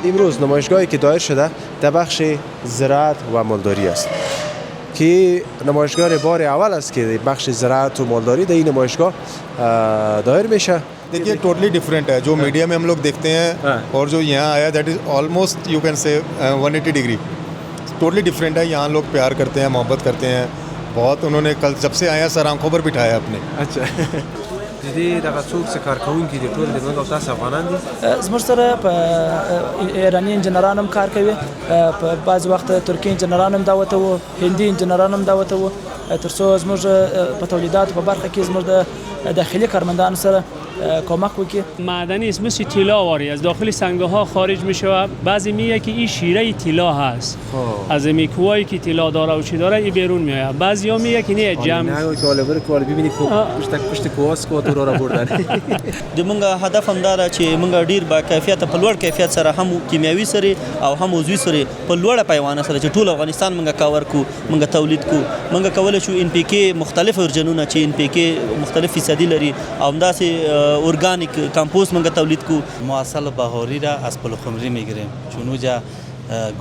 امروز نمایشگاهی که دایر شده در بخش زراعت و مالداری است که نمایشگاه بار اول است که بخش زراعت و مالداری در این نمایشگاه دایر میشه. देखिए totally different है जो मीडिया में हम लोग देखते हैं और जो यहाँ आया that is almost you can say 180 degree totally different है। यहाँ लोग प्यार करते हैं, मोहब्बत करते हैं बहुत। उन्होंने कल जब से आया सर आंखों पर बिठाया अपने। अच्छा دې دغه څوک څه کار کوونکي دي ټول د موږ او تاسو افغانان دي؟ زموږ سره په ایرانی انجنیران هم کار کوي، په بعض وخت ترکی انجنیران هم دعوت وو، هندي انجنیران هم دعوت وو، ترڅو زموږ په تولیدات په برخه کې زموږ د داخلي کارمندان سره کمک وکړي. معدنی است مثل طلا واری از داخل سنگه ها خارج میشه. بعضی میگه که این شیره طلا هست از میکوایی که طلا داره و چی داره این بیرون میاد. بعضیا میگه که نه جمع نه که اولور کول ببینید پشت کوس کو تو را بردن. د مونږه هدف هم دا ده چې مونږ ډیر با کیفیت په لوړ کیفیت سره هم کیمیاوي سره او هم عضوي سره په لوړه پیمانه سره چې ټول افغانستان مونږ کاور کو، مونږ تولید کو، مونږ کولای شو ان پی کې مختلف ورجنونه چې ان پی کې مختلف فیصدی لري او همداسې ارگانیک کمپوست مونږ تولید کو. ما اصل بهاری را از پلوخمری میگیریم چون اوجا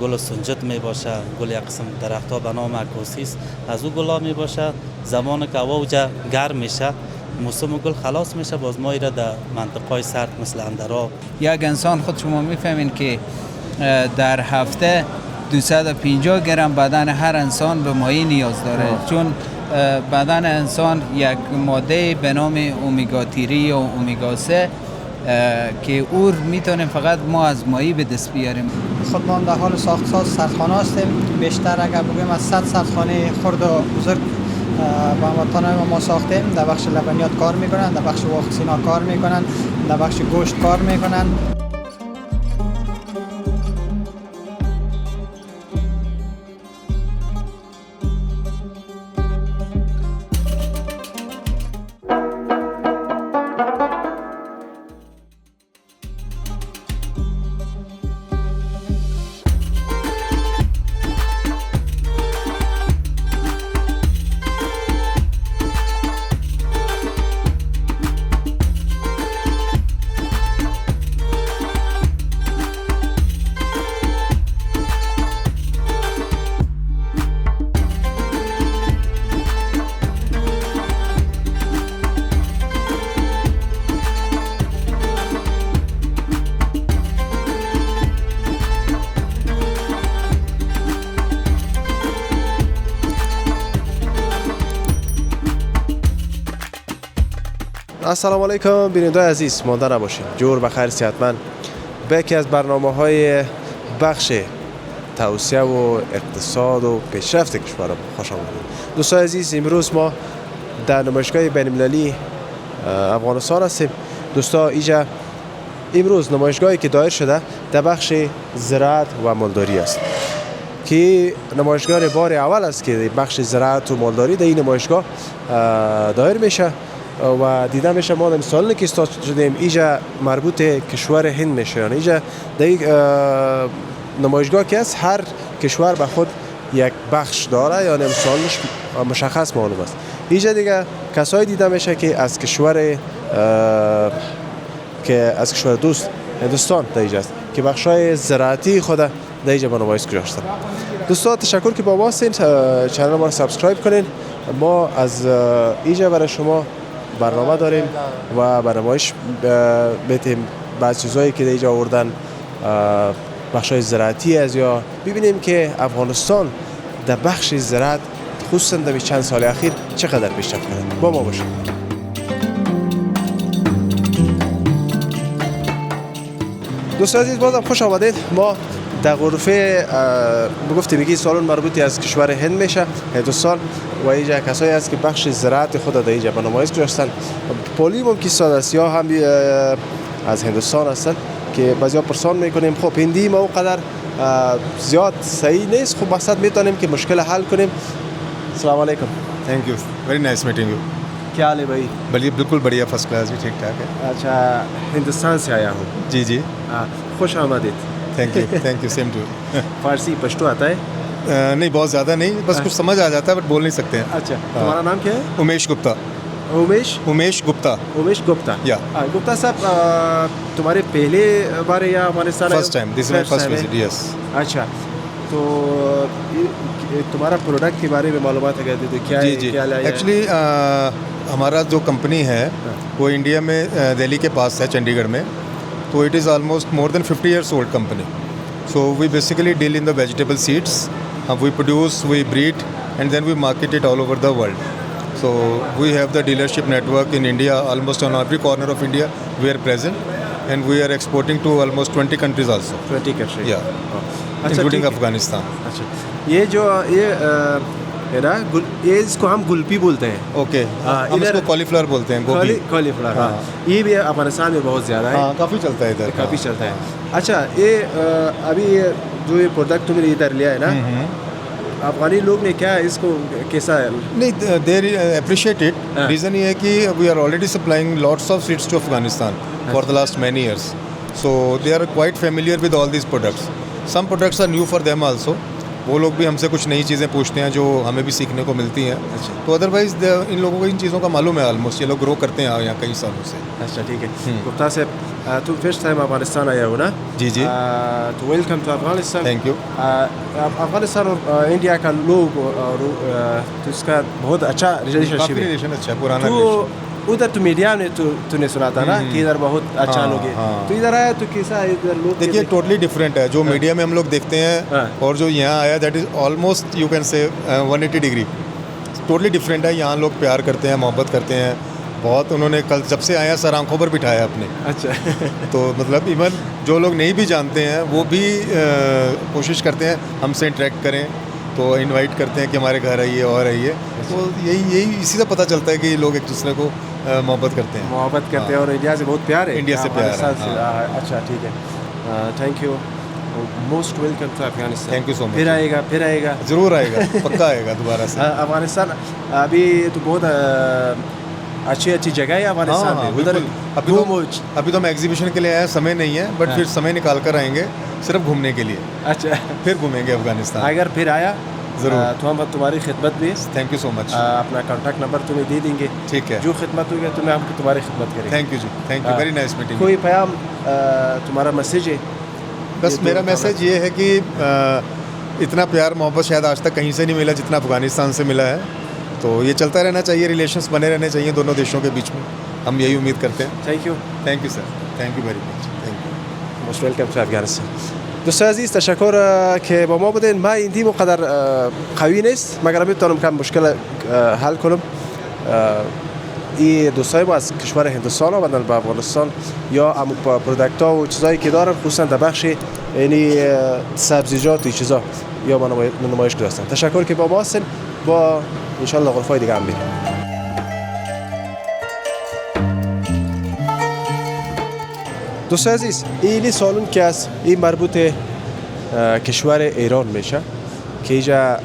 گل سنجد می باشه، گل یک قسم درخت ها به نام اکوسیس از او گلا می باشه. زمان که هوا اوجا گرم میشه موسم گل خلاص میشه باز ما ایره در منطقه سرد مثل اندراب. یک انسان خود شما میفهمین که در هفته 250 گرم بدن هر انسان به مایع نیاز داره چون بدن انسان یک ماده به نام اومیگا 3 یا اومیگا 3 که او میتونیم فقط ما از مایع به دست بیاریم. خود ما در حال ساخت سردخانه هستیم. بیشتر اگر بگویم از 100 سردخانه خرد و بزرگ با هموطنان ما ساختیم. در بخش لبنیات کار میکنن، در بخش واکسینا کار میکنن، در بخش گوشت کار میکنن. السلام علیکم بیننده عزیز، مانده نباشید، جور بخیر صحتمند. به یکی از برنامه‌های بخش توسعه و اقتصاد و پیشرفت کشور خوش آمدید. دوستان عزیز، امروز ما در نمایشگاه بین‌المللی افغانستان هستیم. دوستان اینجا امروز نمایشگاهی که دایر شده در بخش زراعت و مالداری است که نمایشگاه بار اول است که بخش زراعت و مالداری در این نمایشگاه دایر میشه و دیده میشه. ما در سالنی که استاد شدیم اینجا مربوط کشور هند میشه، یعنی اینجا در نمایشگاه که است هر کشور به خود یک بخش داره، یعنی مثالش مشخص معلوم است. اینجا دیگه کسایی دیده میشه که از کشور دوست هندوستان در اینجا است که بخشای زراعتی خود در اینجا به نمایش گذاشتن. دوستان تشکر که با ما هستین، چنل ما رو سابسکرایب کنین. ما از اینجا برای شما برنامه داریم و به نمایش میتیم بعض چیزایی که اینجا آوردن بخشای زراعتی از یا ببینیم که افغانستان در بخش زراعت خصوصا در چند سال اخیر چقدر پیشرفت کرده. با ما باشید. دوستان عزیز، بازم خوش آمدید. ما در غرفه بگفتیم که سالن مربوطی از کشور هند میشه، هندوستان، و اینجا کسایی هست که بخش زراعت خود در اینجا به نمایش گذاشتن. پولی ممکن است یا هم از هندوستان هستن که بعضیا پرسان میکنیم خب هندی ما اونقدر زیاد صحیح نیست، خب مقصد میتونیم که مشکل حل کنیم. السلام علیکم. Thank you, very nice meeting you. क्या हाल है भाई? बलिए बिल्कुल बढ़िया, फर्स्ट क्लास भी ठीक ठाक है. अच्छा, हिंदुस्तान से आया हूँ. जी जी, खुश आमदीद. Thank you same too. Farsi Pashto आता है? नहीं बहुत ज़्यादा नहीं, बस कुछ समझ आ जाता है बट बोल नहीं सकते हैं. अच्छा, तुम्हारा नाम क्या है? उमेश गुप्ता. उमेश गुप्ता या गुप्ता साहब तुम्हारे पहले बार या Afghanistan first time, this is my first visit, yes. अच्छा, तो तुम्हारा प्रोडक्ट के बारे में मालूमात है तो क्या है, क्या लाया? एक्चुअली हमारा जो कंपनी है वो इंडिया में दिल्ली के पास है, चंडीगढ़ में। तो it is almost more than 50 years old company. So we basically deal in the vegetable seeds, we produce, we breed and then we market it all over the world. So we have the dealership network in India, almost on every corner of India we are present, and we are exporting to almost 20 countries also. 20 countries, yeah, including Afghanistan. अच्छा, ये जो ये है ना, ये इसको हम गुलपी बोलते हैं। ओके, हम इसको कॉलीफ्लावर बोलते हैं, गोभी। कॉलीफ्लावर, हाँ। ये भी अफगानिस्तान में बहुत ज़्यादा है, काफ़ी चलता है इधर, काफ़ी चलता है। अच्छा, ये अभी जो ये प्रोडक्ट तुमने इधर लिया है ना, अफगानी लोग ने क्या इसको कैसा है? नहीं, दे अप्रिशिएट इट। रीज़न ये है कि we are already supplying lots of seeds to Afghanistan for the last many years, so they are quite familiar with all these products. Some products are new for them also. वो लोग भी हमसे कुछ नई चीज़ें पूछते हैं जो हमें भी सीखने को मिलती हैं। अच्छा, तो अदरवाइज इन लोगों को इन चीज़ों का मालूम है ऑलमोस्ट, ये लोग ग्रो करते हैं यहाँ कई सालों से। अच्छा, ठीक है। गुप्ता से तुम फर्स्ट टाइम अफगानिस्तान आया हो ना? जी जी। तो welcome to Afghanistan. Thank you. Afghanistan और इंडिया का लोग और तो इसका बहुत अच्छा रिलेशनशिप है। रिलेशन अच्छा है, पुराना। तो उधर तो मीडिया में तूने सुना था ना कि इधर बहुत अच्छा लोग है, तो इधर आया तो कैसा है इधर लोग? देखिए, टोटली डिफरेंट है। जो मीडिया में हम लोग देखते हैं और जो यहाँ आया, that is almost you can say 180 degree totally different है। यहाँ लोग प्यार करते हैं, मोहब्बत करते हैं बहुत। उन्होंने कल जब से आया सर आंखों पर बिठाया अपने। अच्छा तो मतलब इवन जो लोग नहीं भी जानते हैं वो भी कोशिश करते हैं हमसे इंटरेक्ट करें, तो इनवाइट करते हैं कि हमारे घर आइए और आइए। तो यही इसी से पता चलता है कि लोग एक दूसरे को मोहब्बत करते हैं और इंडिया से बहुत प्यार है। इंडिया से प्यार है। अच्छा, ठीक है, thank you, most welcome to Afghanistan. Thank you so much. फिर आएगा ज़रूर आएगा, पक्का आएगा दोबारा से। अफगानिस्तान अभी तो बहुत अच्छी जगह है अफगानिस्तान में। उधर अभी तो हम एग्जीबिशन के लिए आए, समय नहीं है, बट फिर समय निकाल कर आएंगे सिर्फ घूमने के लिए। अच्छा, फिर घूमेंगे अफगानिस्तान। अगर फिर आया ज़रूर, तो हम तुम्हारी खिदमत में। Thank you so much. अपना कॉन्टैक्ट नंबर तुम्हें दे देंगे, ठीक है? जो खिदमत होगी तुम्हें हम तुम्हारी खिदमत करेंगे। थैंक यू जी, thank you, very nice meeting. कोई पैगाम तुम्हारा मैसेज है? बस मेरा मैसेज ये है कि इतना प्यार मोहब्बत शायद आज तक कहीं से नहीं मिला जितना अफगानिस्तान से मिला है। तो ये चलता रहना चाहिए, रिलेशंस बने रहने चाहिए दोनों देशों के बीच में, हम यही उम्मीद करते हैं। Thank you sir, thank you very much, thank you موست ویلکم تو افغانستان. دوستان عزیز تشکر که با ما بودین. ما این تیم قدر قوی نیست مگر میتونم کم مشکل حل کنم. این دوستای ما از کشور هندوستان آمدن به افغانستان یا هم پروداکت ها و چیزایی که دارن، خصوصا در بخش یعنی سبزیجات و چیزا یا ما نمایش گذاشتن. تشکر که با ما هستین. با ان شاء الله غرفای دیگه هم بریم. دوستان عزیز این سالن که است این مربوط کشور ایران میشه که اینجا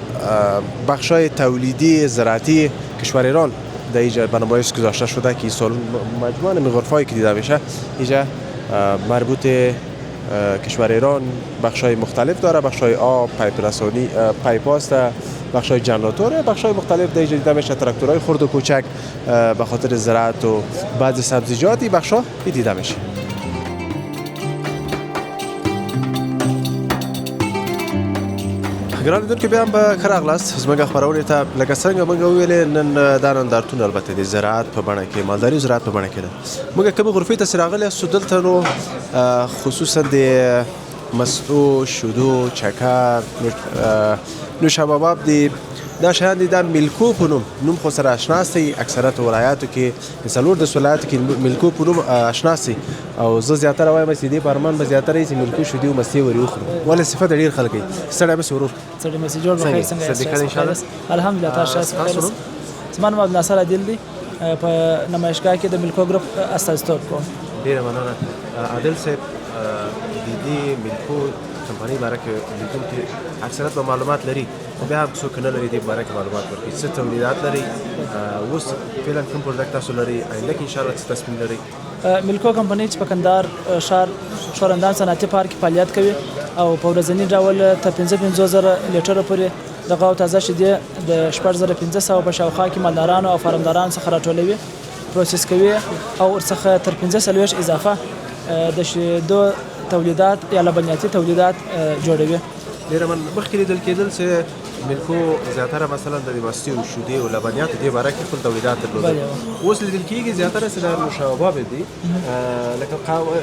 بخشای تولیدی زراعتی کشور ایران در اینجا به نمایش گذاشته شده که این سالن مجموعه می غرفایی که دیده میشه اینجا مربوط کشور ایران بخشای مختلف داره، بخشای آب، پایپ رسانی، پایپ است، بخشای جنراتور، بخشای مختلف در اینجا دیده میشه، تراکتورهای خرد و کوچک به خاطر زراعت و بعضی سبزیجات بخشا دیده میشه. ګران لیدونکو بیا هم ښه راغلاست زموږ خپرونې ته. لکه څنګه موږ وویلې نن دا نندارتون البته د زراعت په بڼه کې، مالداري زراعت په بڼه کې ده. موږ کومې غرفې ته چې راغلي یاستو دلته نو خصوصا د مسلو، شیدو، چکر، نوشاباب دي دا شیان دي. دا ملکو په نوم خو سره اشنا سئ. اکثریت ولایاتو کې څلور دېرش ولایاتو کې ملکو په نوم اشنا سئ او زه زیاتره وایم چې دې په ارمان به زیاتره یې چې ملکو شیدې او مستې ورې وخورو. ولې صفت ډېر خلک کوي. ستړی مه سې ورور. ستړی مه سې، جوړ به خیر. څنګه یاست؟ الحمدلله، تاسو ښه یاست؟ زما نوم عبدالناصر عادل دی. په نمایشګاه کې د ملکو ګروپ استازیتوب کوم. ډېره مننه عادل صاحب. د دې ملکو کمپنۍ باره کې لیدونکي اکثریت به معلومات لري، خو بیا هم څوک نه لري دې باره کې معلومات ورکړي. څه تولیدات لري، اوس فعلا کوم پروډکټ تاسو لري، آینده کې انشاءالله څه تصمیم لري؟ ملکو کمپنۍ چې په کندهار ښار شورندان صنعتي پارک کې فعالیت کوي او په ورځني ډول تر 55,000 لیټره پورې دغه تازه شیدې د 15,500 په شاوخوا کې مالدارانو او فارمدارانو څخه راټولوي پروسس کوي او ورڅخه تر 15 اضافه د شیدو تولیدات یا لبنیاتي تولیدات جوړوي. ډېر من مخکې لیدل کېدل چې ملکو زیاتره مثلا د مستي او شیدې او لبنیات دې باره کې خپل تولیدات درلودل. اوس لیدل کېږي زیاتره چې د نوشابه دي لکه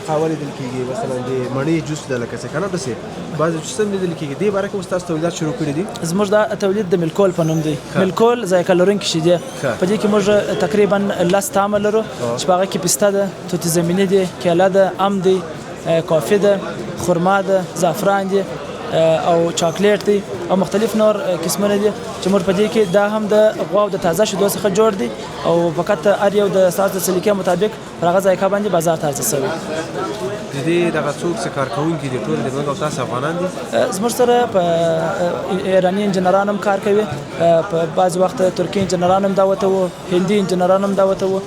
قهوه لیدل کېږي، مثلا د مڼې جوس ده لکه څه که نه داسې بعضې جوس هم لیدل کېږي. دې باره کې اوس تاسو تولیدات شروع کړي دي؟ زموږ دا تولید د ملکول په نوم دی. ملکول ذایقه لرونکي شیدې، په دې کې موږ تقریبا 10 طعمه لرو چې په هغه کې پسته ده، توت زمیني دی، کیله ده، ام دی، کافي ده، خرما ده، زعفران دی او چاکلیټ دی او مختلف نور قسمونه دي چې موږ په دې کې دا هم د غوا او د تازه شیدو څخه جوړ دي او فقط هر یو د ساز د سلیقې مطابق پر هغه ذایقه باندې بازار ته عرضه شوی. د دې دغه څوک چې کارکوونکي دي ټول د موږ او تاسو افغانان دي؟ زموږ سره په ایراني انجینران هم کار کوي، په بعض وخت ترکي انجینران هم دعوت وو، هندي انجینران هم دعوت وو،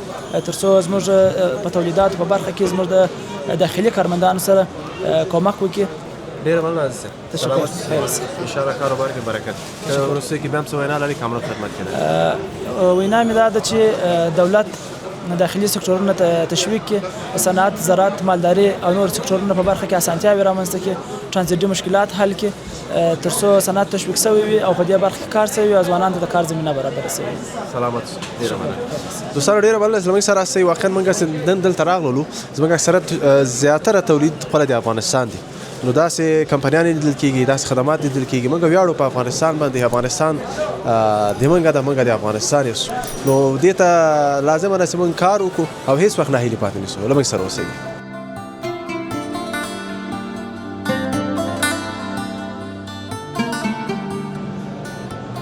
ترڅو زموږ په تولیداتو په برخه کې زموږ د داخلي کارمندانو سره کومک وکړي. ډېر مننه عزیز. تشکر. خیر اوسئ. ان شاء الله کاروبار کې برکت. وروسته کې به هم څه وینا لري کامرا خدمت کوي. وینا مې دا ده چې دولت داخلي سکتورونه تشویق کړي، صنعت، زراعت، مالداري او نور سکتورونه په برخه کې اسانتیاوې رامنځته کړي، ټرانزیټي مشکلات حل کړي ترڅو صنعت تشویق شوی وي او په دې برخه کې کار شوی او ځوانانو ته د کار زمینه برابر شي. سلامت. ډېر مننه. دوستانو ډېره مننه زموږ سره اسئ واقعا موږ نن دلته راغلو. زموږ اکثره زیاتره تولید خپله د افغانستان دی، نو داسې کمپنیان لیدل کېږي، داسې خدمات لیدل کېږي. موږ ویاړو په افغانستان باندې. افغانستان د موږ د افغانستان یو، نو دې ته لازمه ده چې موږ کار وکړو او هېڅ وخت ناهیلي پاتې نه شو. له موږ سره اوسئ.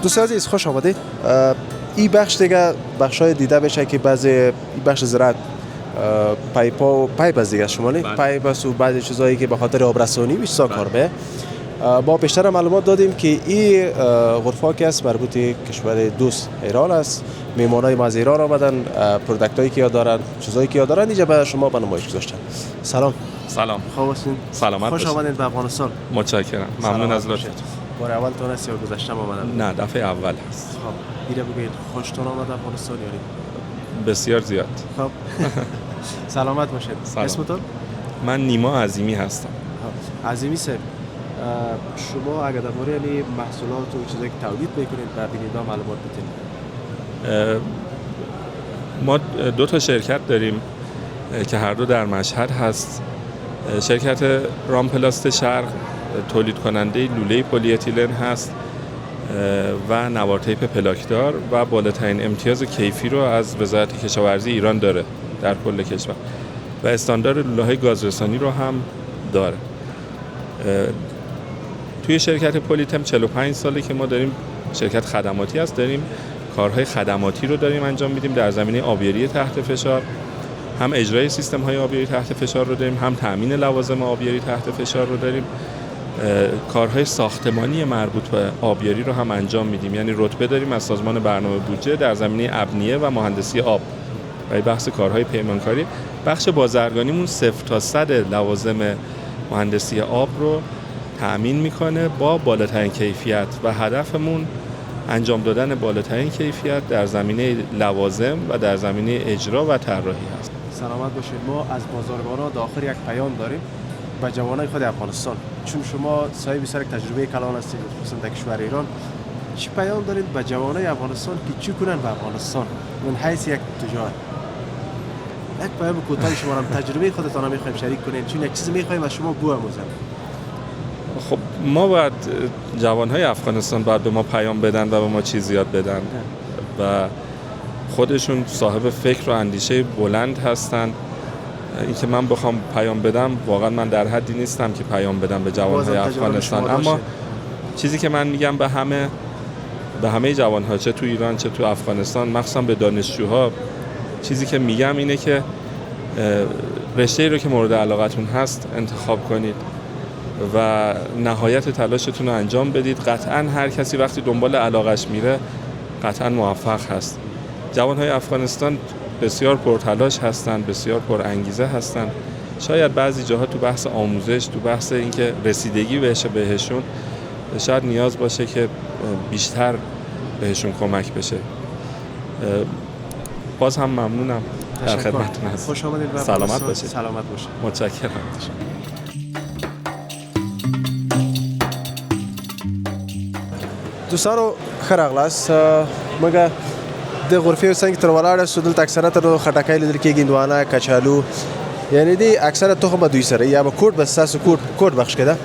دوستان عزیز خوش آمدید. این بخش دیگه بخشای دیده بشه که بعضی این بخش زراعت پایپ از دیگه شمالی پایپ است و بعضی چیزایی که به خاطر آبرسانی بیشتر کار به با بیشتر معلومات دادیم که این غرفه که است مربوط کشور دوست ایران است. میمانای ما از ایران آمدن، پروداکت هایی که دارن، چیزایی که دارن اینجا به شما به نمایش گذاشتن. سلام. خوب هستین؟ سلامت. خوش آمدید به افغانستان. متشکرم. ممنون از لطفتون. بار اول تون است یا گذشته آمدن؟ نه، دفعه اول هست. خب دیره بگید خوشتون آمد افغانستان یاری؟ بسیار زیاد. خب سلامت باشید. اسمتون؟ من نیما عظیمی هستم. عظیمی صاحب، شما اگر درباره محصولات و چیزایی که تولید میکنید به بیننده معلومات بدید. ما دو تا شرکت داریم که هر دو در مشهد هست. شرکت رامپلاست شرق تولید کننده لوله پلی اتیلن هست و نوار تیپ پلاکدار و بالاترین امتیاز کیفی رو از وزارت کشاورزی ایران داره در کل کشور و استاندارد لوله‌های گازرسانی رو هم داره. توی شرکت پلیتم 45 ساله که ما داریم شرکت خدماتی هست، داریم کارهای خدماتی رو داریم انجام میدیم در زمینه آبیاری تحت فشار. هم اجرای سیستم های آبیاری تحت فشار رو داریم، هم تامین لوازم آبیاری تحت فشار رو داریم. کارهای ساختمانی مربوط به آبیاری رو هم انجام میدیم، یعنی رتبه داریم از سازمان برنامه بودجه در زمینه ابنیه و مهندسی آب و بحث کارهای پیمانکاری. بخش بازرگانیمون 0 تا 100 لوازم مهندسی آب رو تأمین میکنه با بالاترین کیفیت و هدفمون انجام دادن بالاترین کیفیت در زمینه لوازم و در زمینه اجرا و طراحی هست. سلامت باشید. ما از بازرگانان داخل یک پیام داریم به جوانای خود افغانستان، چون شما صاحب بسیار تجربه کلان هستید خصوصا در کشور ایران. چی پیام دارید به جوانای افغانستان که چی کنن به افغانستان من حیث یک تجار؟ یک پیام کوتاه شما هم تجربه خودتان هم می‌خوایم شریک کنین، چون یک چیز می‌خوایم از شما بیاموزن. خب ما باید جوانهای افغانستان باید به ما پیام بدن و به ما چیز یاد بدن و خودشون صاحب فکر و اندیشه بلند هستن. اینکه من بخوام پیام بدم واقعا من در حدی نیستم که پیام بدم به جوانهای افغانستان، اما چیزی که من میگم به همه جوانها چه تو ایران چه تو افغانستان، مخصوصا به دانشجوها، چیزی که میگم اینه که رشته‌ای رو که مورد علاقتون هست انتخاب کنید و نهایت تلاشتون رو انجام بدید. قطعا هر کسی وقتی دنبال علاقش میره قطعا موفق هست. جوانهای افغانستان بسیار پرتلاش هستن، بسیار پر انگیزه هستن. شاید بعضی جاها تو بحث آموزش، تو بحث اینکه رسیدگی بشه بهشون، شاید نیاز باشه که بیشتر بهشون کمک بشه. باز هم ممنونم. در خدمتتون هستم. خوش آمدید و سلامت باشید. سلامت باشید. متشکرم. دوستانو ښه راغلاست. موږ د غرفې څنګ تر ولاړ سو دلته اکثریت خټکی لیدل کېږي، هندوانه، کچالو، یعنی دی اکثره تخم دوی سره یا به کوټ بس تاسو کوټ بخښ کده.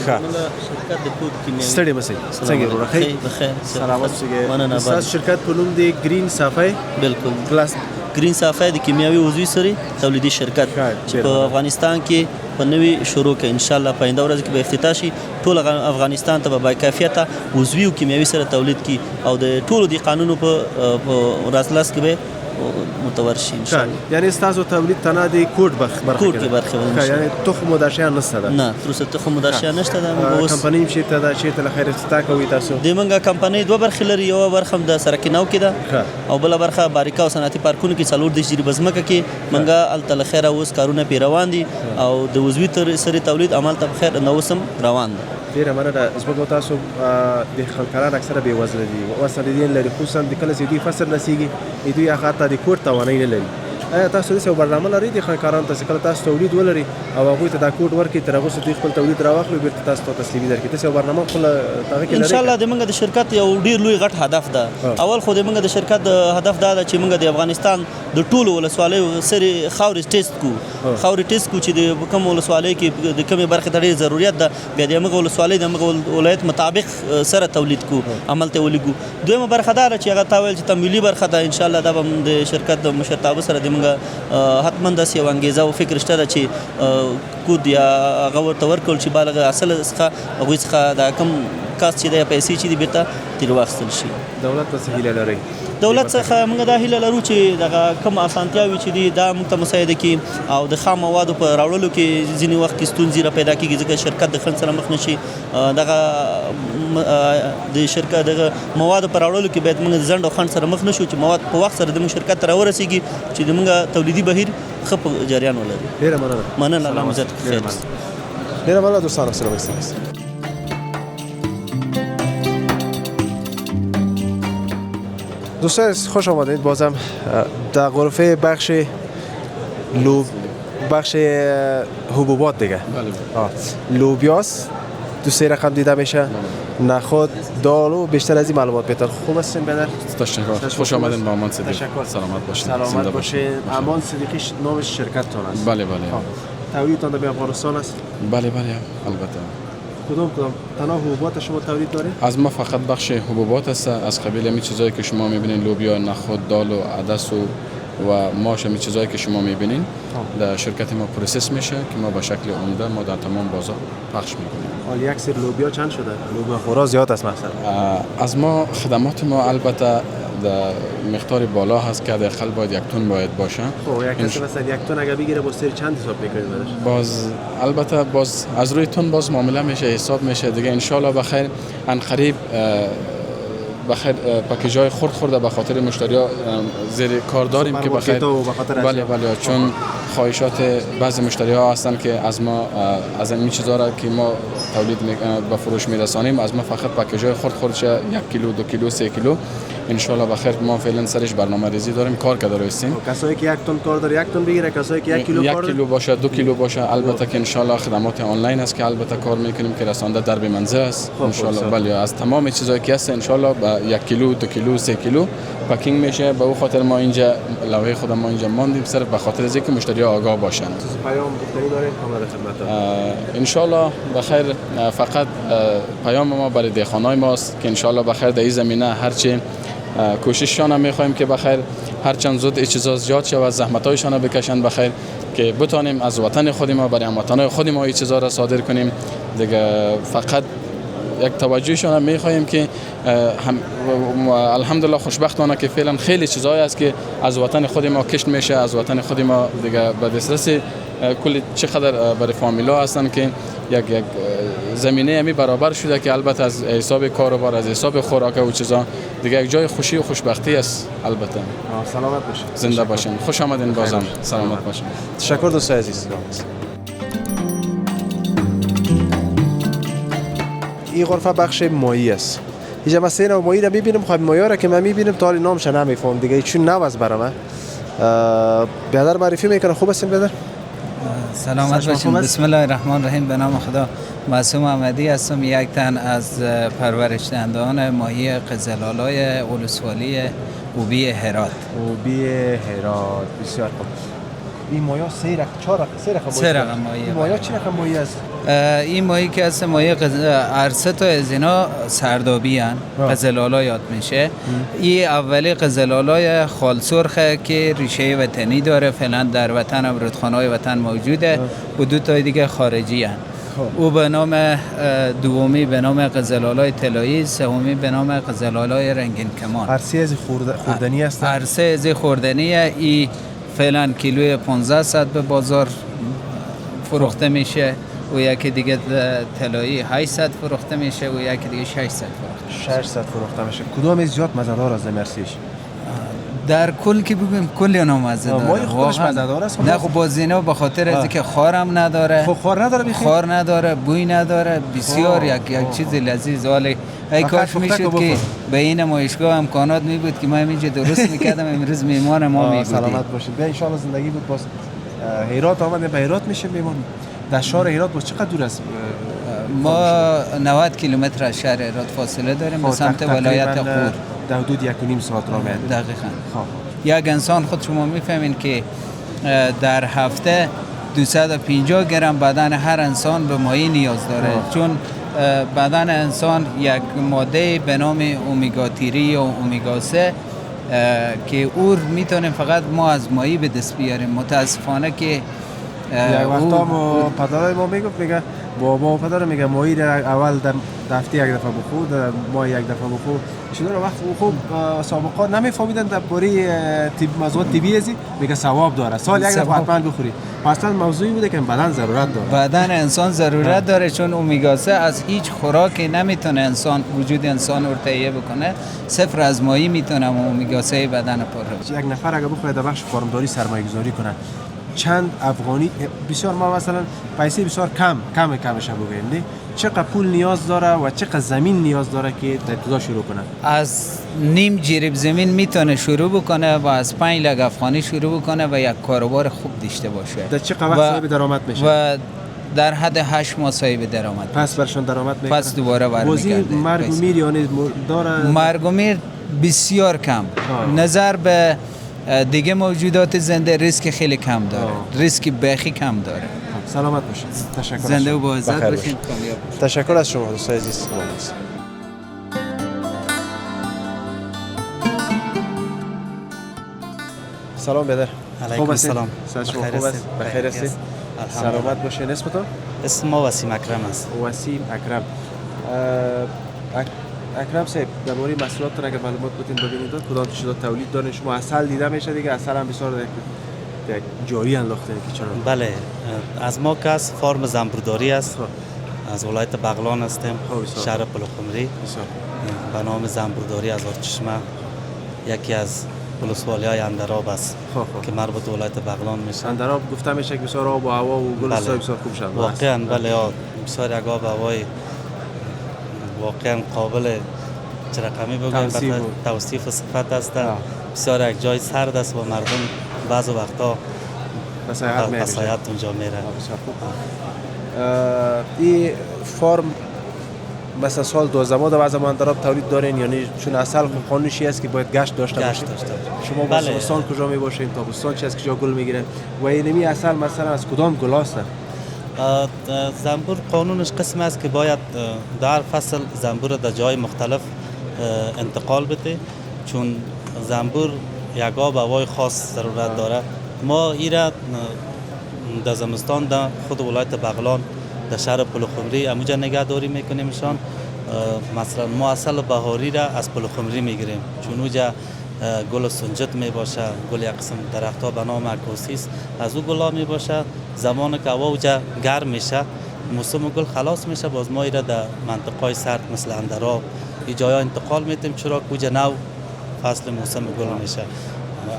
ښه شرکت د کوډ کیمیاوي ستړي مسئ څنګه ورو راخی بخیر سلامت اوسئ. مننه. تاسو شرکت په نوم دی گرین صافی بالکل کلاس گرین صافی د کیمیاوي عضوي سرې تولیدي شرکت چې په افغانستان کې په نوي شروع کې ان شاء الله په آینده ورځ کې به افتتاح شي. ټول افغانستان ته به با کیفیته عضوي او کیمیاوي سره تولید کی او د ټولو د قانونو په راسلاس کې به متور شي ان شاء الله. یعنی تاسو تولید تنه دی کوټ برخه کوټ کې برخه یعنی تخم مداشیا نشته ده. نه تر اوسه تخم مداشیا نشته ده. اوس کمپنی چې ته دا چې ته خیر افتتاح کوي تاسو د منګه کمپنی دوه برخې لري. یو برخه د سرکیناو کې ده او بل برخه باریکا او صنعتي پارکونو کې څلور د جری بزمکه کې منګه التل خیره اوس کارونه پی روان دي او د عضوي سره تولید عمل ته خیر نو سم روان دي. ډیره مننه. زموږ تاسو د خلکاران اکثره بې وزله دي وسره دي لري، خصوصا د کله چې دوی فصل نسیږي دوی هغه ته د کوټ توانای نه لري. آیا تاسو د برنامه لري د خلکاران ته کله تاسو تولید ولري او هغه ته د کوټ ورکړي تر هغه دوی خپل تولید راوخلي بیرته تاسو ته تسلیمي درکړي؟ تاسو برنامه خپل تاګه کې لري. ان شاء الله د منګه د شرکت یو ډیر لوی غټ هدف ده. اول خو د منګه د شرکت هدف دا ده چې منګه د افغانستان د ټولو ولسوالیو سره خاورې ټیسټ کو چې د کوم ولسوالۍ کې د کومې برخې ته ډېر ضرورت ده بیا د موږ ولسوالۍ د موږ ولایت مطابق سره تولید کو عمل ته ولګو. دویمه برخه دا چې هغه تاول چې تمویلي برخه ده ان شاء الله دا د شرکت د مشرتابه سره د موږ حتما داسې یو انګیزه او فکر شته ده چې کود یا هغه ورته ورکول چې بالغ اصل څخه هغوی څخه دا کم کاست چې د پیسې چې دي بیرته تیر واخیستل شي. دولت ته څه هیله لري؟ دولت څخه موږ دا هیله لرو چې دغه کوم اسانتیاوي چې دي دا موږ ته مساعده کړي او د خام موادو په راوړلو کې ځینې وخت کې ستونزې را پیدا کېږي ځکه شرکت د خنډ سره مخ نه شي. دغه د شرکت دغه موادو په راوړلو کې باید موږ ځنډ او خنډ سره مخ نه شو چې مواد په وخت سره د موږ شرکت ته راورسېږي چې د موږ تولیدي بهیر ښه په جریان ولري. ډېره مننه. الله مزد خیر. ډېره مننه دوستانو سره وایسته. دوستان خوش آمدید. بازم در غرفه بخش حبوبات دیگه. لوبیاس دو سه رقم دیده میشه، نخود، دال و بیشتر از این معلومات بهتر. خوب هستین بدر؟ تشکر. خوش آمدین با امان صدیق. سلامت باشین. سلامت باشین. امان صدیقی نامش شرکتتون است. بله. تولیدتان در افغانستان است؟ بله البته. کدوم تنها حبوبات شما تولید دارید؟ از ما فقط بخش حبوبات است، از قبیل همین چیزایی که شما میبینین، لوبیا، نخود، دال و عدس و ماش، همین چیزایی که شما میبینین در شرکت ما پروسس میشه که ما به شکل عمده ما در تمام بازار پخش میکنیم. حالا یک سر لوبیا چند شده؟ لوبیا خورا زیاد است مثلا. از ما خدمات ما البته در مقدار بالا هست که حداقل باید 1 تن باید باشه. خب یک کسی مثلا 1 تن اگه بگیره با سر چند حساب میکنید بعدش؟ باز البته باز از روی تن باز معامله میشه، حساب میشه دیگه. ان شاء الله بخیر ان قریب بخیر پاکیجای خورده به خاطر مشتری‌ها زیر کار داریم که بخیر. بله چون خواهشات بعضی مشتری‌ها هستن که از ما از این چیزا را که ما تولید به فروش میرسانیم از ما فقط پاکیجای خرد 1 کیلو 2 کیلو 3 کیلو ان شاء الله بخیر. ما فعلا سرش برنامه‌ریزی داریم، کار کرده هستیم. کسایی که 1 تن کار داره 1 تن بگیره، کسایی که 1 کیلو کار داره 1 کیلو باشه 2 کیلو باشه. البته که ان شاء الله خدمات آنلاین است که البته کار میکنیم که رسانده در به منزل است ان شاء الله. بله از تمام چیزایی که هست ان شاء الله با 1 کیلو 2 کیلو 3 کیلو پاکینگ میشه. به اون خاطر ما اینجا لوحه خود ما اینجا ماندیم صرف به خاطر اینکه مشتری آگاه باشن. پیام گفتنی دارین کاملا خدمت ان شاء الله بخیر. فقط پیام ما برای دهخانای ماست که ان شاء الله بخیر در این زمینه هرچی کوشششان می‌خوایم که بخیر هر چند زود این چیزا زیاد شه و زحمت‌هایشان بکشن بخیر که بتونیم از وطن خود ما برای هموطنان خود ما این چیزا را صادر کنیم دیگه. فقط یک توجهشان می‌خوایم که الحمدلله خوشبختانه که فعلا خیلی چیزایی است که از وطن خود ما کشت میشه، از وطن خود ما دیگه به دسترس کل چقدر برای فامیلا هستن که یک زمینه همی برابر شده که البته از حساب کاروبار از حساب خوراک و چیزا دیگه یک جای خوشی و خوشبختی است. البته سلامت باشین. زنده باشین. خوش آمدین. بازم سلامت باشین. تشکر دوستان عزیز. این غرفه بخش ماهی است. اینجا مثلا ماهی را میبینم، خب ماهی را که من میبینم تا حالا نامش نمیفهم دیگه چون نو است برام. بیادر معرفی میکنه. خوب هستین بیادر؟ سلامت باشین. بسم الله الرحمن الرحیم. به نام خدا. معصوم احمدی هستم، یک تن از پرورش دهندگان ماهی قزل‌آلای ولسوالی اوبی هرات. اوبی هرات، بسیار خوب. این ماهی سه رقم ماهی. این ماهی چه رقم ماهی است؟ این ماهی که هست ماهی عرصه تا از اینا سردابی هن، قزل‌آلا یاد میشه. این اولی قزل‌آلای خال سرخه که ریشه وطنی داره، فعلا در وطن هم رودخانه‌های وطن موجوده و دو تا دیگه خارجی هن. او به نام دومی به نام قزل‌آلای طلایی، سومی به نام قزل‌آلای رنگین کمان. عرصه از خوردنی است. عرصه از خوردنیه. این فعلا کیلوی 1500 به بازار فروخته میشه و یکی دیگه طلایی 800 فروخته میشه و یکی دیگه 600 فروخته میشه. کدوم از زیاد مزه‌دار از مرسیش؟ در کل که بگیم کلی اونا مزه‌داره. ماهی خودش مزه‌دار است. نه خب بازینه به خاطر از اینکه خارم نداره. خب خار نداره، بوی نداره، بسیار یک چیز لذیذ. ولی ای کاش میشد که به این مایشگاه امکانات می بود که ما اینجا درست میکردم. امروز میهمان ما می بودیم. سلامت باشید. به ان شاء الله زندگی بود. باز هرات آمدیم، به هرات میشه میمون. در شهر هرات باز چقدر دور است؟ ما 90 کیلومتر از شهر هرات فاصله داریم به سمت ولایت غور. در حدود 1.5 ساعت راه میاد. دقیقاً. یک انسان خود شما میفهمین که در هفته 250 گرم بدن هر انسان به ماهی نیاز داره. چون بدن انسان یک ماده به نام اومیگا 3 یا اومیگا 3 که او میتونه فقط ما از ماهی به دست بیاریم. متاسفانه که یک وقتا پدرای ما میگه بابا و پدر میگه ماهی اول در هفته یک دفعه بخور، در ماه یک دفعه بخور. چطور وقت خوب سابقا نمیفهمیدن در باره موضوع طبیعی ازی میگه ثواب داره، سال یک دفعه حتما بخوری. اصلا موضوعی بوده که بدن ضرورت داره. بدن انسان ضرورت داره چون اومیگا 3 از هیچ خوراکی نمیتونه انسان وجود انسان رو تهیه بکنه. صفر از ماهی میتونه اومیگا 3 بدن پر. یک نفر اگه بخواد در بخش فارمداری سرمایه گذاری کنه چند افغانی بسیار ما مثلا پیسه بسیار کمش بگوییم نه چقدر پول نیاز داره و چقدر زمین نیاز داره که در ابتدا شروع کنه؟ از نیم جریب زمین میتونه شروع بکنه و از 5 لک افغانی شروع بکنه و یک کاروبار خوب داشته باشه. در چقدر وقت صاحب درآمد میشه؟ و در حد 8 ماه صاحب درآمد. پس برشون درآمد میکنه. پس دوباره برمیگرده. مرگ و میر یعنی داره؟ مرگ و میر بسیار کم. نظر به دیگه موجودات زنده ریسک خیلی کم داره. ریسک بخی کم داره. سلامت باشید. تشکر. زنده و با عزت باشید. تشکر از شما دوستان عزیز. سلام بدر. علیکم السلام. خوب است؟ بخیر هستید؟ سلامت باشین. اسمتون؟ اسم ما وسیم اکرم است. وسیم اکرم. اکرم صاحب درباره محصولاتتون اگر معلومات بدین ببینید کدام چیزا تولید دارین؟ شما عسل دیده میشه دیگه، عسل هم بسیار جاری انداخته که چرا؟ بله، از ما که از فارم زنبورداری است. از ولایت بغلان هستیم، شهر پلخمری. به نام زنبورداری از آرچشمه، یکی از ولسوالی‌های اندراب است که مربوط ولایت بغلان میشه. اندراب گفته میشه که بسیار آب و هوا و گل بسیار خوب شد. واقعا بله، بسیار یک آب و هوای واقعا قابل چه رقمی بگویم توصیف و صفت است. بسیار یک جای سرد است و مردم بعض وقتا بسایت اونجا میره. این فارم مثلا سال 12 ماه در زمان اندراب تولید دارین؟ یعنی چون اصل قانونی است که باید گشت داشته باشید. شما با سال کجا می باشین؟ تابستان چه است که جا گل میگیره؟ و اینمی اصل مثلا از کدام گل است؟ زنبور قانونش قسم است که باید در فصل زنبور در جای مختلف انتقال بده، چون زنبور یک آب هوای خاص ضرورت داره. ما ایرا در زمستان در خود ولایت بغلان در شهر پلخمری اموجا نگهداری میکنیمشان. مثلا ما اصل بهاری را از پلخمری میگیریم چون اوجا گل سنجت می باشه، گل یک قسم درخت ها به نام اکوسیس از او گلا می باشه. زمان که هوا اوجا گرم میشه موسم گل خلاص میشه، باز ما ایرا در منطقه سرد مثل اندراب این جایا انتقال میتیم چرا که اوجا نو فصل موسم گل میشه.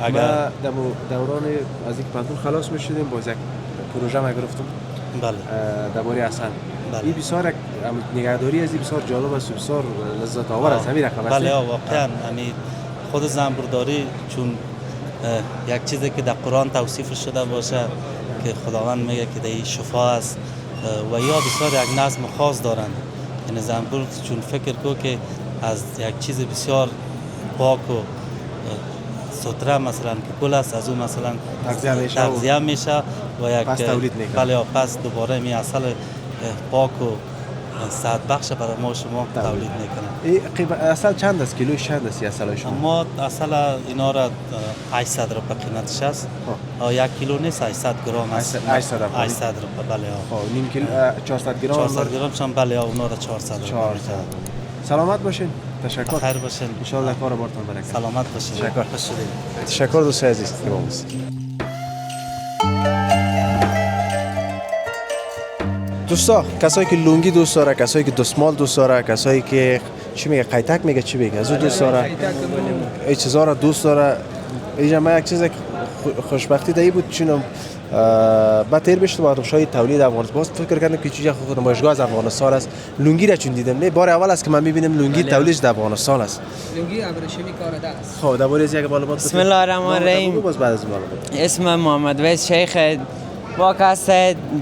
اگر در دوران از یک پنتون خلاص میشدیم باز یک پروژه ما گرفتم. بله. درباره اصل. بله. این بسیار نگهداری از این بسیار جالب است و بسیار لذت آور است همین رقم است. بله واقعا همین خود زنبورداری چون یک چیزی که در قرآن توصیف شده باشه که خداوند میگه که در شفا است و یا بسیار یک نظم خاص دارند. یعنی زنبور چون فکر کو که از یک چیز بسیار پاک و ستره مثلا که گل است از اون مثلا تغذیه میشه و یک پس تولید میکنه. بله پس دوباره می اصل پاک و صحت بخش برای ما شما تولید میکنه. اصل چند است؟ کیلوش چند است اصل شما؟ ما اصل اینا را 800 روپیه قیمتش است. یک کیلو نیست 800 گرم است. 800 روپیه بله. نیم کیلو 400 گرم. 400 گرم شام بله اونا را 400. سلامت باشین. تشکر. خیر باشین. ان شاء الله کار بارتون برکت. سلامت باشین. تشکر. تشکر دوست عزیز. دوستا، کسایی که لونگی دوست داره، کسایی که دستمال دوست داره، کسایی که چی میگه قیتک میگه چی میگه از اون دوست داره، این چیزا رو دوست داره. اینجا من یک چیز خوشبختی دایی بود چونم بعد تیر بشت با شاید تولید افغانستان باز فکر کردم که چیزی خود نمایشگاه از افغانستان است. لونگی را چون دیدم نه بار اول است که من میبینم لونگی تولید در افغانستان است. لونگی ابریشمی کارده است. خب درباره از یک معلومات بسم الله الرحمن الرحیم. اسم محمد ویس شیخ واقع است.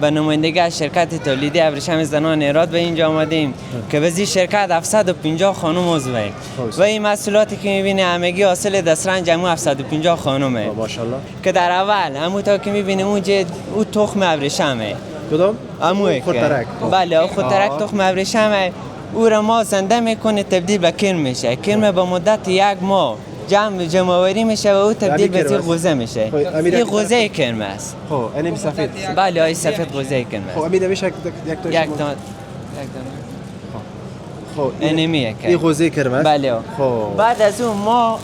به نمایندگی از شرکت تولیدی ابریشم زنان ایراد به اینجا آمدیم که به این شرکت 750 خانم عضوه و این محصولاتی که می‌بینی همگی حاصل دسترنج همون 750 خانمه ماشاءالله که در اول همون تا که می‌بینی اونجا او تخم ابریشمه. کدام؟ همون خودترک. بله خودترک تخم ابریشمه. او را ما زنده میکنه تبدیل به کرم میشه. کرم به مدت 1 ماه جمع‌آوری میشه و او تبدیل به غوزه میشه. این غوزه کرم است. خب اینم سفید. بله این سفید غوزه کرم است. خب امید میشه یک دانه. خب اینمیه که این غوزه کرم است. بله. خب بعد از اون ما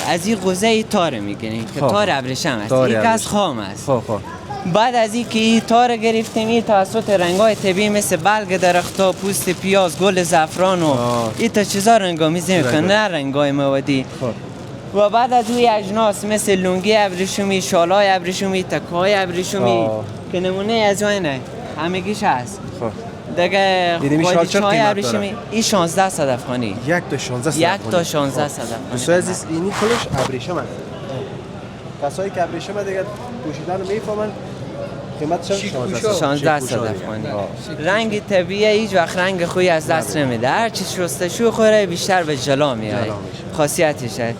از این غوزه تار میکنیم که تار ابریشم است. این از خام است. خب بعد از اینکه این تار گرفتیم این توسط رنگ‌های طبیعی مثل برگ درخت‌ها، پوست پیاز، گل زعفران و این تا چیزا رنگ‌آمیزی می‌کنه نه رنگ‌های موادی. و بعد از اون اجناس مثل لونگی ابریشمی، شالای ابریشمی، تکه‌های ابریشمی که نمونه از اینه همگیش هست. دیگه قایدچه‌های ابریشمی این 1600 افغانی. یک تا 1600 یک تا 1600 افغانی. دوست عزیز اینی کلش ابریشم است. کسایی که ابریشم دیگه پوشیدن رو میفهمن قیمتش 1600 افغانی. رنگ طبیعی هیچ وقت رنگ خوبی از دست نمیده. هر چی شستشو خوره بیشتر به جلا میاد. خاصیتشه.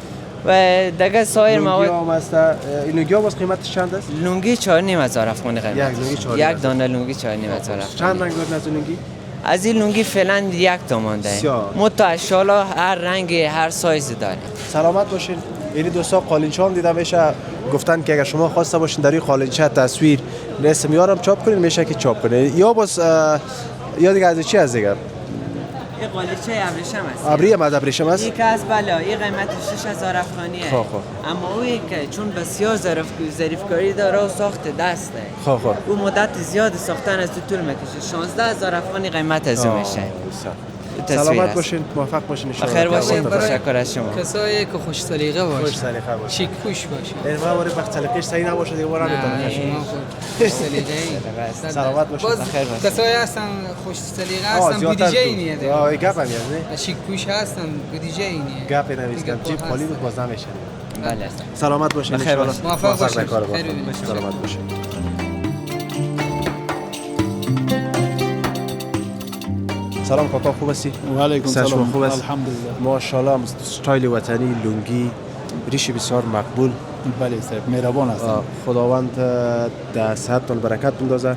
و دیگه سایر مواد لونگی ها باز قیمتش چند است؟ لونگی 4500 افغانی قیمت. یک دانه لونگی 4500 افغانی. چند رنگ داره از لونگی؟ از این لونگی فعلا یک تا مونده. متو شالا هر رنگ هر سایز داره. سلامت باشین. یعنی دوستا قالینچه هم دیده میشه گفتن که اگر شما خواسته باشین در این قالینچه تصویر رسم یارم چاپ کنین میشه که چاپ کنین یا باز یا دیگه از چی از دیگه این قالینچه ابریشم است. ابریشم است. این که از بالا این قیمت 6000 افغانیه. اما اویی که چون بسیار ظریفکاری داره و ساخت دسته. او مدت زیاد ساختن از طول میکشه. 16000 افغانی قیمت از اون میشه. سلامت باشین، موفق باشین ان شاء الله. خیر باشین، تشکر از شما. کسایی که خوش سلیقه باشن. خوش سلیقه باشن. شیک پوش باشن. این واره وقت سلیقه‌اش صحیح نباشه دیگه ورا نمیتونه. خوش سلیقه ای. سلامت باشین. خیر باشین. کسایی هستن خوش سلیقه هستن بودیجه اینیه دیگه. آه گپ هم نه. شیک پوش هستن بودیجه اینیه. گپ نمیستم. جیب خالی بود باز نمیشه. بله. سلامت باشین ان شاء الله. موفق باشین. سلامت باشین. سلام کاکا خوب هستی؟ و علیکم سلام. خوب است؟ الحمدلله. ماشاءالله استایل وطنی لونگی ریش بسیار مقبول. بله صاحب مهربان هستید. خداوند در صحتتون برکت بندازه.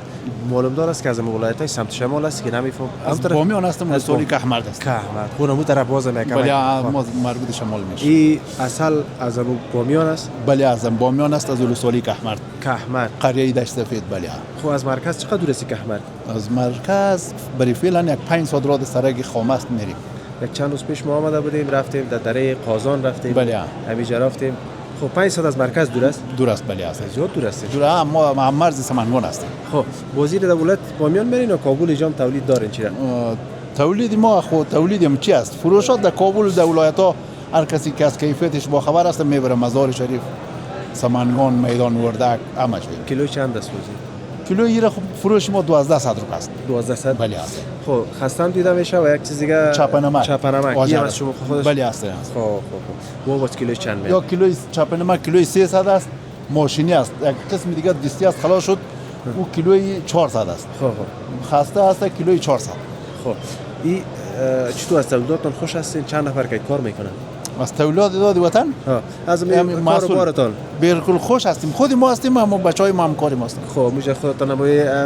معلوم دار است که از ولایت‌های سمت شمال است که نمیفهم از بامیان هستم ولسوالی کهمرد است. کهمرد خودمون طرف باز میکنم. بله ما مربوط شمال میشه. این اصل از بامیان است. بله از بامیان است از ولسوالی کهمرد. قریه دشت سفید بله. خب از مرکز چقدر دور است کهمرد؟ از مرکز برای فعلا یک 500 راد سرک خام است میریم. یک چند روز پیش ما آمده بودیم رفتیم در دره قازان رفتیم. بله. همینجا رفتیم. خب 500 از مرکز دور است؟ دور است بله است. زیاد دور است. دور ما مرز سمنگان هستیم. خب وزیر دولت بامیان میرین و کابل جام تولید دارین چیرا؟ تولید ما خود تولیدیم چی است؟ فروشات در کابل در ولایت‌ها هر کسی که از کیفیتش با خبر است میبره مزار شریف، سمنگان، میدان وردک همش. کیلو چند است وزیر؟ کیلوی را خب فروش ما 1200 روپیه است. 1200 بله است. خب خستم دیده میشه و یک چیز دیگه چاپنمک. چاپنمک از شما خودش بله است. خب و با کیلوش چند میاد؟ یا کیلوی چاپنمک کیلوی 300 است. ماشینی است. یک قسم دیگه دیستی است خلاص شد. او کیلوی 400 است. خب خسته است کیلوی 400. خب این چطور است؟ تولداتون خوش هستین؟ چند نفر که کار میکنن؟ از تولد وطن از کاروبارتان بالکل خوش هستیم. خود ما هستیم، اما بچهای ما هم کاری ما هستیم. خب میشه خودتان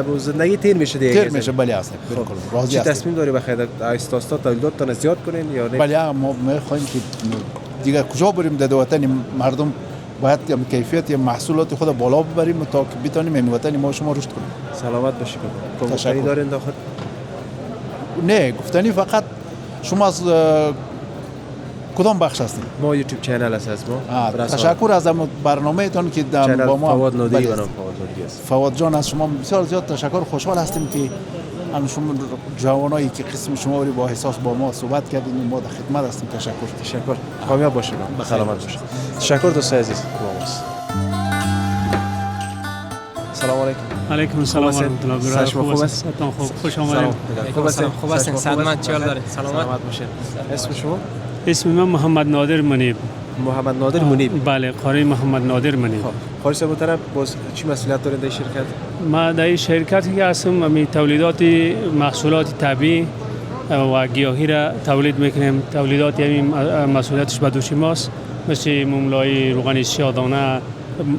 با زندگی تیر میشه دیگه. تیر میشه بله است. بالکل راضی هستیم. تصمیم داری بخیر آیستا تولداتان زیاد کنین یا نه؟ بله ما میخوایم که دیگه کجا بریم در وطن مردم باید کیفیت محصولات خود بالا ببریم تا که بتونیم این وطن ما شما رشد کنیم. سلامت باشید. گفتنی دارین داخل؟ نه گفتنی فقط شما از کدام بخش هستید؟ ما یوتیوب چینل است از ما. تشکر از برنامه تان که با ما فواد نادری است. فواد جان از شما بسیار زیاد تشکر. خوشحال هستیم که شما جوانایی که قسم شما با احساس با ما صحبت کردین. ما در خدمت هستیم. تشکر. کامیاب باشید. سلامت باشید. تشکر دوستای عزیز. سلام علیکم. علیکم السلام و رحمت الله و برکاته. خوب است؟ خوش آمدید. خوب هستین؟ سلامت چیال دارید؟ سلامت باشید. اسم شما؟ اسم من محمد نادر منیب. محمد نادر منیب. بله، قاری محمد نادر منیب. خارج محترم باز چی مسئولیت دارید در شرکت؟ ما در شرکتی که هستم می تولیدات محصولات طبیعی و گیاهی را تولید میکنیم. تولیدات همین مسئولیتش به دوش ماست، مثل مملای روغن سیاه‌دانه،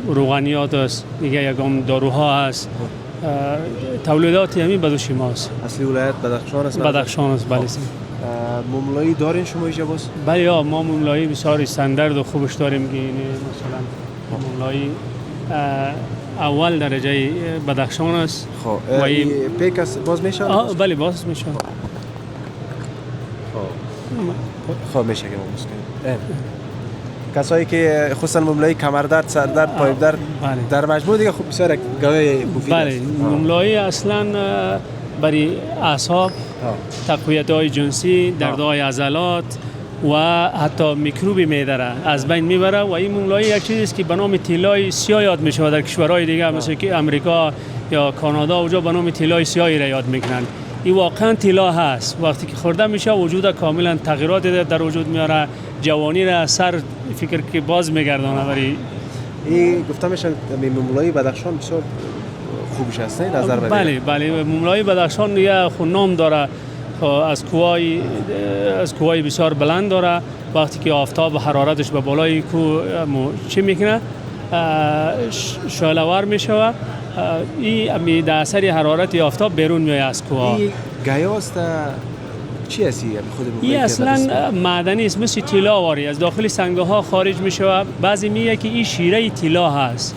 روغنیات است، دیگه یکم داروها است. تولیدات همین به دوش ماست. اصلی ولایت بدخشان است. بدخشان است بله. مملایی دارین شما اینجا باز؟ بله ما مملایی بسیار استاندارد و خوبش داریم که مثلا مملایی اول درجه بدخشان است. خب پیک است باز میشه؟ بله باز میشه. خب میشه که ما باز کنیم. کسایی که خصوصا مملایی کمردرد، سردرد، پایدرد در مجموع دیگه خوب بسیار گاوی مفید است. بله مملایی اصلا برای اعصاب، تقویت‌های جنسی، دردهای عضلات و حتی میکروبی معده را از بین میبره و این مملایی یک چیزی است که به نام طلای سیاه یاد میشه در کشورهای دیگه مثل که امریکا یا کانادا اونجا به نام طلای سیاهی را یاد میکنن. این واقعا طلا هست. وقتی که خورده میشه وجود کاملا تغییرات در وجود میاره، جوانی را سر فکر که باز میگردانه. برای این گفته میشه مملایی بدخشان بسیار خوبش هست نه نظر بده. بله مملایی بدخشان دیگه خود نام داره، از کوهای بسیار بلند داره. وقتی که آفتاب و حرارتش به بالای کو چی میکنه شعله‌ور میشه. این در اثر حرارت آفتاب بیرون میاد از کوها. این گیاست چی هستی خود این اصلا معدنی است، مثل طلا واری از داخل سنگ ها خارج میشه. بعضی میگه که این شیره طلا هست.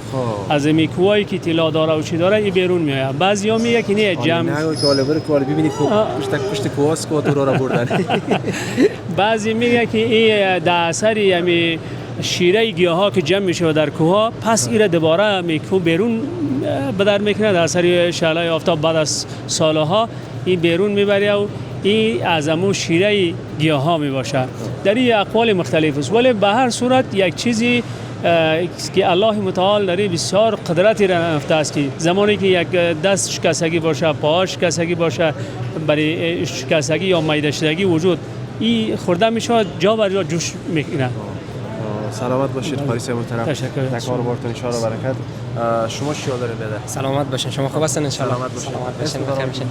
از میکوایی که طلا داره و چی داره این بیرون میاد. بعضیا میگه که نه جمع نه که حالا بره کوال ببینید پشت کوهاس کو تو را بردن. بعضی میگه که این در اثر یعنی شیره گیاها که جمع میشه در کوها پس ایره دوباره میکو بیرون بدر میکنه در اثر شعله آفتاب. بعد از سالها این بیرون میبره و این از همون شیره گیاها می باشه. در این اقوال مختلف است، ولی به هر صورت یک چیزی که الله متعال در بسیار قدرتی را نهفته است که زمانی که یک دست شکستگی باشه، پا شکستگی باشه، برای شکستگی یا معده شدگی وجود این خورده میشه جا بر جا جوش میکنه. سلامت باشید پاریس محترم. تشکر. در کاروبارتون ان شاء الله برکت. شما چی دارید بده؟ سلامت باشین. شما خوب هستین ان شاء الله؟ سلامت باشین. بخیر باشین.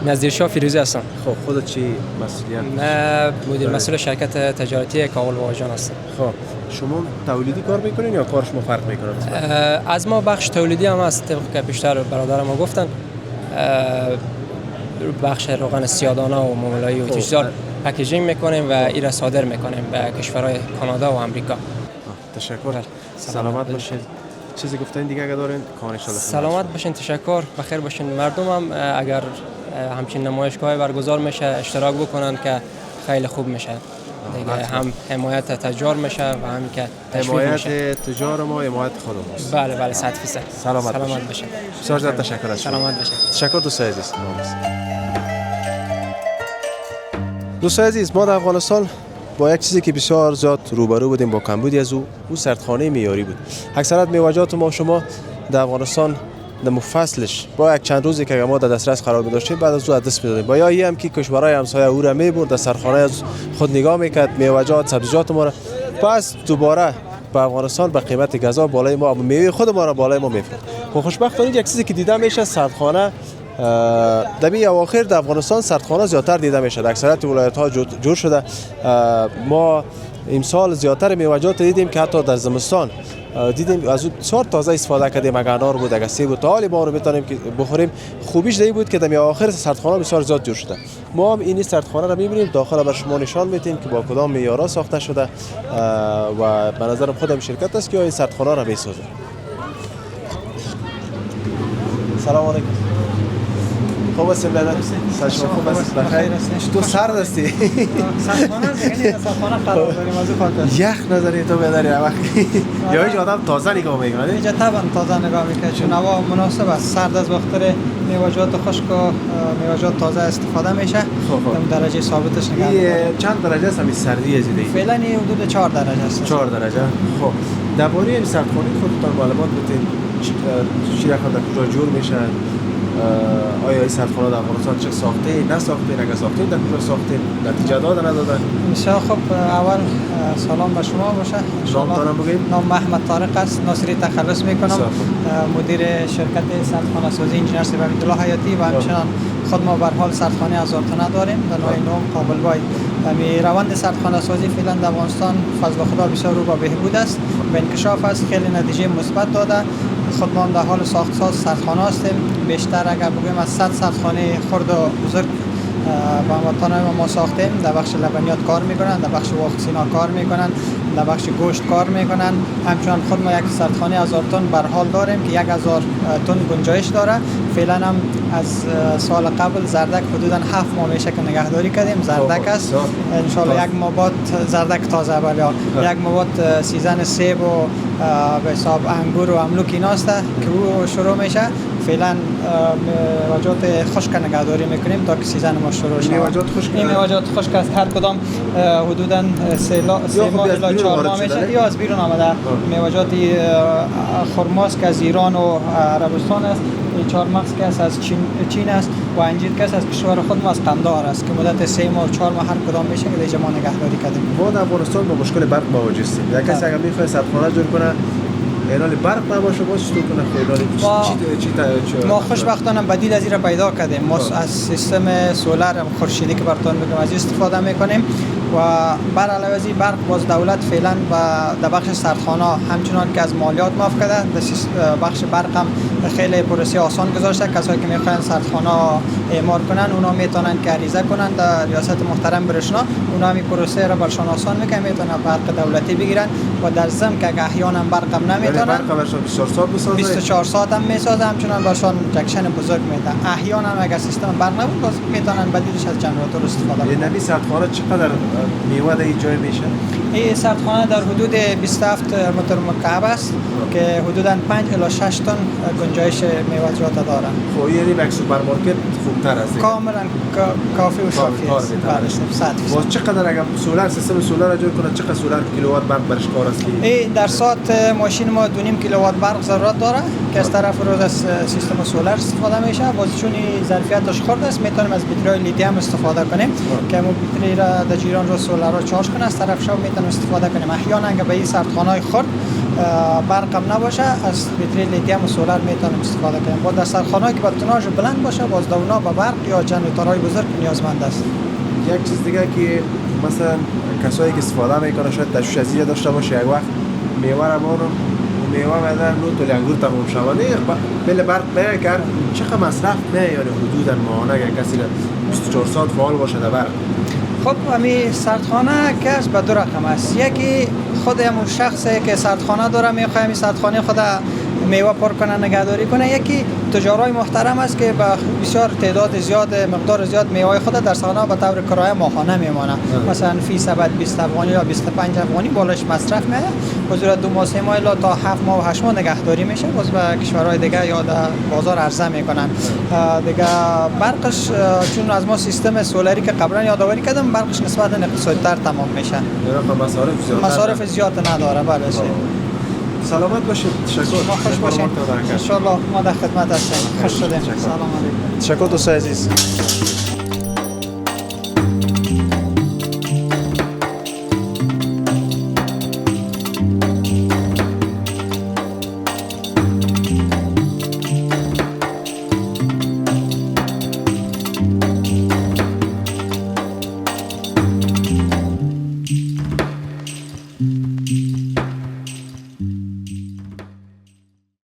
نظیرشاه فیروزی هستم. خب خودت چی مسئولیت؟ من مدیر مسئول شرکت تجارتی کاول و آژان هستم. خب شما تولیدی کار میکنین یا کار شما فرق میکنه؟ از ما بخش تولیدی هم هست، طبق که بیشتر برادر ما گفتن. بخش روغن سیاه‌دانه و مملایی و تجار پکیجینگ میکنیم و این را صادر میکنیم به کشورهای کانادا و آمریکا. تشکر. سلامت باشید. چیزی گفتین دیگه اگه دارین کانش دادن. سلامت باشین. تشکر. بخیر باشین. مردم هم اگر همچین نمایشگاه برگزار میشه اشتراک بکنن که خیلی خوب میشه. دیگه هم حمایت تجار میشه و هم که تشویق میشه. حمایت تجار ما حمایت خودمون. بله 100%. سلامت باشین. بسیار زیاد تشکر از شما. سلامت باشین. تشکر دوستای عزیز. دوستای عزیز ما در افغانستان با یک چیزی که بسیار زیاد روبرو بودیم با کمبودی از او سردخانه معیاری بود. اکثریت میوه‌جات ما شما در افغانستان در فصلش با یک چند روزی که ما در دسترس قرار می‌داشتیم بعد از او دست می‌دادیم. با یا این هم که کشورهای همسایه او را می‌برد در سرخانه از خود نگاه می‌کرد میوه‌جات سبزیجات ما را پس دوباره به افغانستان به قیمت غذا بالای ما میوه خود ما را بالای ما می‌فروخت. خب خوشبختانه یک چیزی که دیده میشه سردخانه در این اواخر در افغانستان سردخانه زیادتر دیده میشه. در اکثریت ولایت‌ها جور شده. ما امسال زیادتر میوه‌جات دیدیم که حتی در زمستان دیدیم از اون بسیار تازه استفاده کردیم. اگر انار بود اگر سیب بود تا حالی ما رو بتونیم که بخوریم. خوبیش دی بود که در آخر سردخانه بسیار زیاد جور شده. ما هم این سردخانه رو می‌بینیم داخل بر شما نشان میدیم که با کدام معیارها ساخته شده و به نظرم خودم شرکت است که این سردخانه رو میسازه. سلام علیکم. خوب هستیم دادا؟ سلام خوب است. بخیر هستی؟ تو سرد هستی؟ سردخانه دیگه سردخانه قرار داریم از اون خاطر. یخ نداری تو بداری وقت. یا هیچ آدم تازه نگاه میکنه. اینجا طبعا تازه نگاه میکنه چون هوا مناسب است. سرد از وقت میوه‌جات خشک و میوه‌جات تازه استفاده میشه. در درجه ثابتش نگاه میکنه. چند درجه است همین سردی ازیده؟ فعلا این حدود 4 درجه است. 4 درجه. خب درباره این سردخانه خودتان معلومات بدین. چی رقم در کجا جور میشه؟ آیا این سردخانه در افغانستان چه ساخته نساخته اگر ساخته در کجا ساخته نتیجه دادن ندادن؟ بسیار خب اول سلام به شما باشه. نامتانم بگیم؟ نام محمد طارق است. ناصری تخلص میکنم. مدیر شرکت سردخانه سازی انجینر سیب عبدالله حیاتی و همچنان خود ما به حال سردخانه هزارتانه داریم به نوع نام قابلبای. می روند سردخانه سازی فعلا در افغانستان فضل خدا بسیار رو با بهبود است. به انکشاف است خیلی نتیجه مثبت داده. خود ما در حال ساخت سردخانه هستیم. بیشتر اگر بگویم از 100 سردخانه خرد و بزرگ با هموطنان ما ساختیم. در بخش لبنیات کار میکنن، در بخش واکسینا کار میکنن، در بخش گوشت کار میکنن. همچنان خود ما یک سردخانه 1000 تن بر حال داریم که 1000 تن گنجایش داره. فعلا هم از سال قبل زردک حدودا 7 ماه میشه که نگهداری کردیم. زردک است ان شاء الله یک ماه بعد زردک تازه ولی یک ماه بعد سیزن سیب و به حساب انگور و املوک ایناست که او شروع میشه. فعلا میوه‌جات خشک نگهداری میکنیم تا که سیزن ما شروع شه. این میوه‌جات خشک است هر کدام حدودا 3 ماه الی 4 ماه میشه یا از بیرون آمده. میوه‌جات خرماست که از ایران و عربستان است. چهارمغز که از چین است و انجیر که از کشور خود ما از قندهار است که مدت 3 ماه 4 ماه هر کدام میشه که دیگه ما نگهداری کردیم. ما در افغانستان با مشکل برق مواجه هستیم. یک کسی اگر میخواد سردخانه جور کنه اعلان برق نباشه باز چطور کنه؟ ما خوشبختانه بدیل از این را پیدا کردیم. ما از سیستم سولر خورشیدی که براتون میگم از استفاده میکنیم و بر علاوه از این برق باز دولت فعلا در بخش سردخانه همچنان که از مالیات معاف کرده. در بخش برق هم خیلی پروسه آسان گذاشته. کسایی که میخواین سردخانه اعمار کنن اونا میتونن که عریضه کنن در ریاست محترم برشنا. اونا همین پروسه را برشان آسان میکنه میتونن برق دولتی بگیرن و در ضمن که احیانا برق هم نمیتونن برق برشان 24 ساعت بسازه 24 ساعت هم میسازه. همچنان برشان جکشن بزرگ میده. احیانا اگر سیستم برق نبود باز میتونن بدیلش از جنراتور استفاده کنن. نبی سردخانه چقدر میوه در اینجا میشه؟ این سردخانه در حدود 27 متر مکعب است که حدوداً 5 الی 6 تن گنجایش میوه‌جات داره. خب یعنی یک سوپرمارکت خوبتر است. کاملا کافی و شافی است. باز چقدر اگر سولر سیستم سولر جور کنه چقدر سولر کیلووات برق برش کار است؟ این در ساعت ماشین ما 2.5 کیلووات برق ضرورت داره که از طرف روز از سیستم سولر استفاده میشه. باز چون ظرفیتش خرد است میتونیم از بطری لیتیوم استفاده کنیم که ما بطری را در جریان رو سولر رو چارج کنه از طرف شب میتونیم استفاده کنیم. احیانا اگه به این سردخانه‌های خرد برق هم نباشه از بطری لیتیوم و سولر میتونیم استفاده کنیم. با در سردخانه‌ای که با توناژ بلند باشه باز دونا به برق یا جنراتورهای بزرگ نیازمند است. یک چیز دیگه که مثلا کسایی که استفاده میکنه شاید تشویش از این داشته باشه یک وقت میوه رو مارم میوه مدر نو تو انگور تمام شوانه بله برق میکرد چقدر مصرف میاره حدودا ماهانه اگر کسی 24 ساعت فعال باشه در برق؟ خب همین سردخانه که از به دو رقم است. یکی خود همون شخصی که سردخانه داره میخواد همین سردخانه خود میوه پر کنه نگهداری کنه. یکی تجارای محترم است که با بسیار تعداد زیاد مقدار زیاد میوه خود در سالانه به طور کرایه ماهانه میمانه. مثلا فی سبد 20 افغانی یا 25 افغانی بالاش مصرف میشه. حضور 2 ماه 3 ماه الی تا 7 ماه و 8 ماه نگهداری میشه. باز به کشورهای دیگه یا در بازار عرضه میکنن. دیگه برقش چون از ما سیستم سولری که قبلا یادآوری کردم برقش نسبتا اقتصادی تر تمام میشه. مصارف زیاد نداره. بله سلامت باشید. تشکر. شما خوش باشین. ان شاء الله ما در خدمت هستیم. خوش شدیم. سلام علیکم. تشکر دوست عزیز.